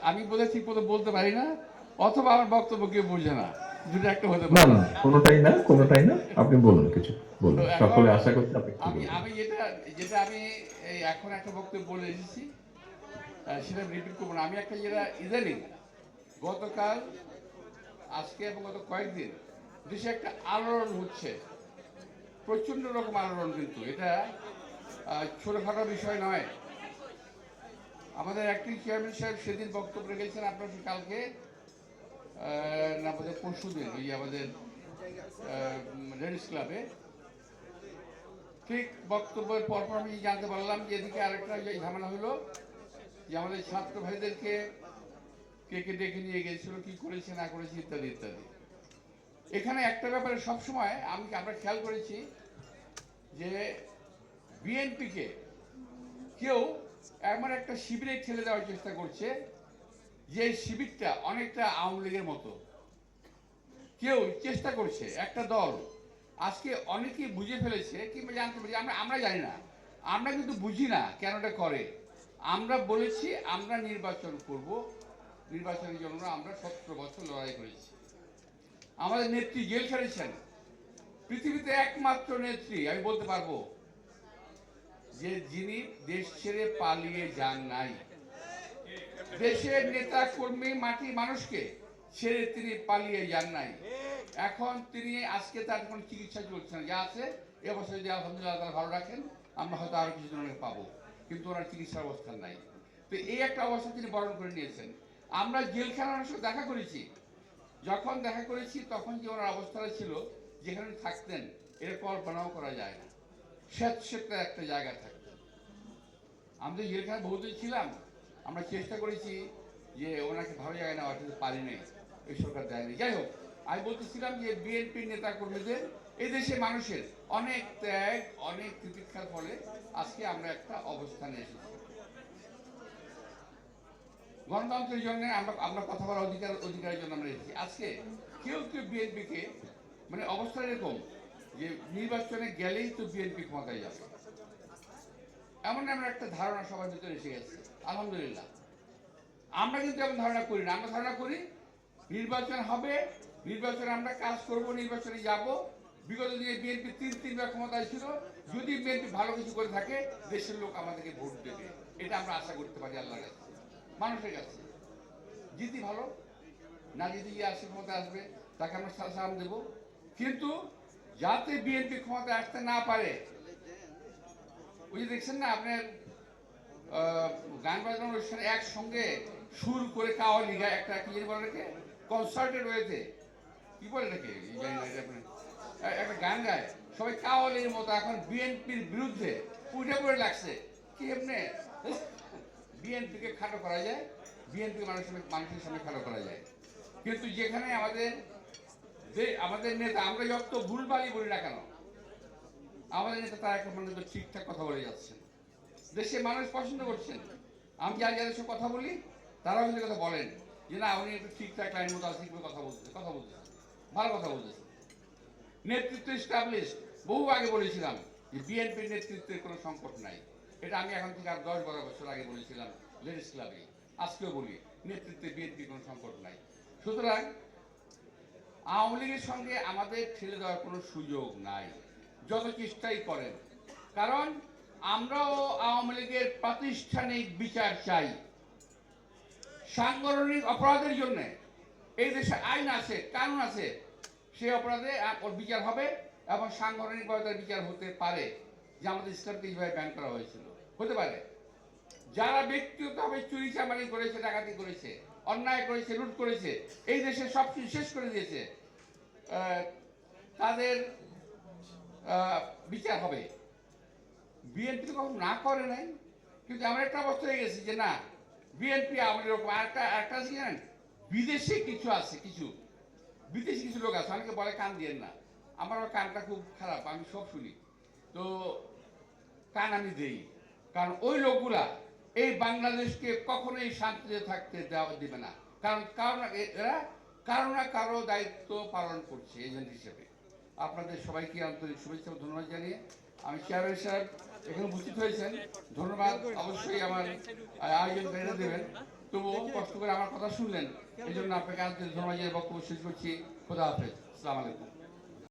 আমি বোধহয় ঠিক মতো বলতে পারি না, অথবা আমার বক্তব্য কেউ বোঝে না, দুটো একটা হতে না পারে। না, কোনোটাই না, কোনোটাই না। আপনি বলুন, কিছু তো বলুন, এখন সকলে আশা করছে আপনি কিছু আমি বলবেন। আমি যেটা যেটা আমি এই এখন একটা বক্তব্য বলে এসেছি, সেটা রিপিট করবো না। আমি একটা যেটা ইদানিং গতকাল, আজকে এবং গত কয়েকদিন দেশে একটা আলোড়ন হচ্ছে, প্রচন্ড রকম আলোড়ন, কিন্তু এটা ছোটখাটো বিষয় নয়। আমাদের অ্যাক্টিং চেয়ারম্যান সাহেব সেদিন বক্তব্য রেখেছেন, আপনার কালকে না আমাদের পরশু দিন ওই আমাদের লেডিস ক্লাবে, ঠিক বক্তব্যের পরপর আমি জানতে পারলাম যে এদিকে আরেকটা ঝামেলা হলো, যে আমাদের ছাত্র ভাইদেরকে কে কে ডেকে নিয়ে গেছিল, কি করেছে না করেছে ইত্যাদি ইত্যাদি। এখানে একটা ব্যাপারে সবসময় আমরা খেয়াল করেছি যে বিএনপিকে কেউ এমন একটা শিবিরে ঠেলে দেওয়ার চেষ্টা করছে, যে শিবিরটা অনেকটা আওয়ামী লীগের মতো। কেউ চেষ্টা করছে, একটা দল আজকে অনেকেই বুঝে ফেলেছে কিংবা জানতে পারছি, আমরা জানি না, আমরা কিন্তু বুঝি না কেন এটা করে। আমরা বলেছি আমরা নির্বাচন করব, নির্বাচনের জন্য আমরা 17 বছর লড়াই করেছি। আমাদের নেত্রী জেল খেটেছেন, পৃথিবীতে একমাত্র নেত্রী আমি বলতে পারবো যে যিনি দেশ ছেড়ে পালিয়ে যান নাই। দেশের নেতা কর্মী মাটি মানুষকে ছেড়ে তিনি পালিয়ে যান নাই। এখন তিনি আজকে তার কোনো চিকিৎসা চলছে না, যা আছে এ অবস্থায় যদি আলহামদুলিল্লাহ তারা ভালো রাখেন, আমরা হয়তো আরো কিছু জনের পাবো, কিন্তু ওনার চিকিৎসার অবস্থা নাই। তো এই একটা অবস্থা তিনি বরণ করে নিয়েছেন। আমরা জেলখানার সাথে দেখা করেছি, যখন দেখা করেছি তখন যে ওনার অবস্থাটা ছিল, যেখানে থাকতেন এর কল্পনাও করা যায় না, স্বেচ্ছেতে একটা জায়গা থাকতেন। আমরা জেলখানায় বহুদিন ছিলাম, আমরা চেষ্টা করেছি যে ওনাকে ভালো জায়গায় নেওয়ার, কিন্তু পারি নাই, এই সরকার দেয়নি। যাই হোক, আমি বলতেছিলাম যে বিএনপির নেতা কর্মীদের, এই দেশে মানুষের অনেক ত্যাগ, অনেক তিতিক্ষার ফলে আজকে আমরা একটা অবস্থানে এসেছি। গণতন্ত্রের জন্য আমরা আমরা কথা বলার অধিকারের জন্য আমরা এসেছি। আজকে কেউ কেউ বিএনপিকে মানে অবস্থা এরকম যে নির্বাচনে গেলেই তো বিএনপি ক্ষমতায় যাবে, এমন আমরা একটা ধারণা সবার ভিতরে এসে গেছে। আলহামদুলিল্লাহ, আমরা কিন্তু এমন ধারণা করি না। আমরা ধারণা করি নির্বাচন হবে, নির্বাচনে আমরা কাজ করব, নির্বাচনে যাব। বিগত দিনে বিএনপি তিনবার ক্ষমতায় ছিল, যদি বিএনপি ভালো কিছু করে থাকে দেশের লোক আমাদেরকে ভোট দেবে, এটা আমরা আশা করতে পারি আল্লাহর কাছে, মানুষের কাছে। জিতি ভালো, না জিতি যে আসে ক্ষমতা আসবে তাকে আমরা সালাম দেব, কিন্তু যাতে বিএনপি ক্ষমতায় আসতে না পারে। ওই যে দেখছেন না আপনার গান বাজানোর অনুষ্ঠানে একসঙ্গে সুর করে কাওয়ালি গায়, একটা কি জানি বলে রেখে কনসার্টের ওয়েতে, কি বলে রেখে একটা গান গায় সবাই কাওয়ালির মতো। এখন বিএনপির বিরুদ্ধে উঠে পড়ে লাগছে কি এমনি বিএনপিকে খাটো করা যায়, বিএনপি মানুষের সামনে খাটো করা যায়। কিন্তু যেখানে আমাদের নেতা, আমরা যত ভুলভালই বলি না কেন, আমাদের নেতা তারা এখন পর্যন্ত ঠিকঠাক কথা বলে যাচ্ছেন, দেশে মানুষ পছন্দ করছেন। আমি যাদের সাথে কথা বলি তারাও কিন্তু কথা বলেন যে না, উনি একটু ঠিকঠাক লাইন মতো আছে, কথা বলতেছেন, ভালো কথা বলতেছেন। নেতৃত্ব এস্টাবলিশ, বহু আগে বলেছিলাম যে বিএনপির নেতৃত্বের কোনো সংকট নাই। এটা আমি এখন থেকে আর 10-12 বছর আগে বলেছিলাম লেডিস ক্লাবে, আজকেও বলি নেতৃত্বে বিএনপির কোনো সংকট নাই। সুতরাং আওয়ামী লীগের সঙ্গে আমাদের ঠেলে দেওয়ার কোনো সুযোগ নাই, যত চেষ্টাই করেন। কারণ আমরাও আওয়ামী লীগের প্রাতিষ্ঠানিক বিচার চাই। সাংগঠনিক অপরাধের জন্য এই দেশে আইন আছে, কানুন আছে, সেই অপরাধে বিচার হবে এবং সাংগঠনিকভাবে তার বিচার হতে পারে, যে আমাদের ইসলামকে এইভাবে ব্যান করা হয়েছিল, হতে পারে। যারা ব্যক্তিগতভাবে চুরি চামারি করেছে, ডাকাতি করেছে, অন্যায় করেছে, লুট করেছে, এই দেশে সব কিছু শেষ করে দিয়েছে, তাদের বিচার হবে। বিএনপি তো কখনো না করে নাই, কিন্তু এমন একটা অবস্থা হয়ে গেছে যে না, বিএনপি আমাদের এরকম একটা আছে জানেন, বিদেশে কিছু আছে, বিদেশি কিছু লোক আছে, অনেকে বলে কান দিয়েন না, আমার কানটা খুব খারাপ, আমি সব শুনি, তো কান আমি দেই। কারণ ওই লোকগুলা এই বাংলাদেশকে কখনোই শান্তিতে থাকতে দেবে না, কারণ এরা কারো না কারো দায়িত্ব পালন করছে এজেন্ট হিসেবে। আপনাদের সবাইকে আন্তরিক শুভেচ্ছা ও ধন্যবাদ জানিয়ে আমি চেয়ারম্যান সাহেব এখানে উপস্থিত হয়েছেন, ধন্যবাদ। অবশ্যই আমার আয়োজনকারীরা দেবেন। তবুও কষ্ট করে আমার কথা শুনলেন, এই জন্য আপনাকে আন্তরিক ধন্যবাদ জানিয়ে বক্তব্য শেষ করছি। খোদা হাফেজ, আসসালামু আলাইকুম।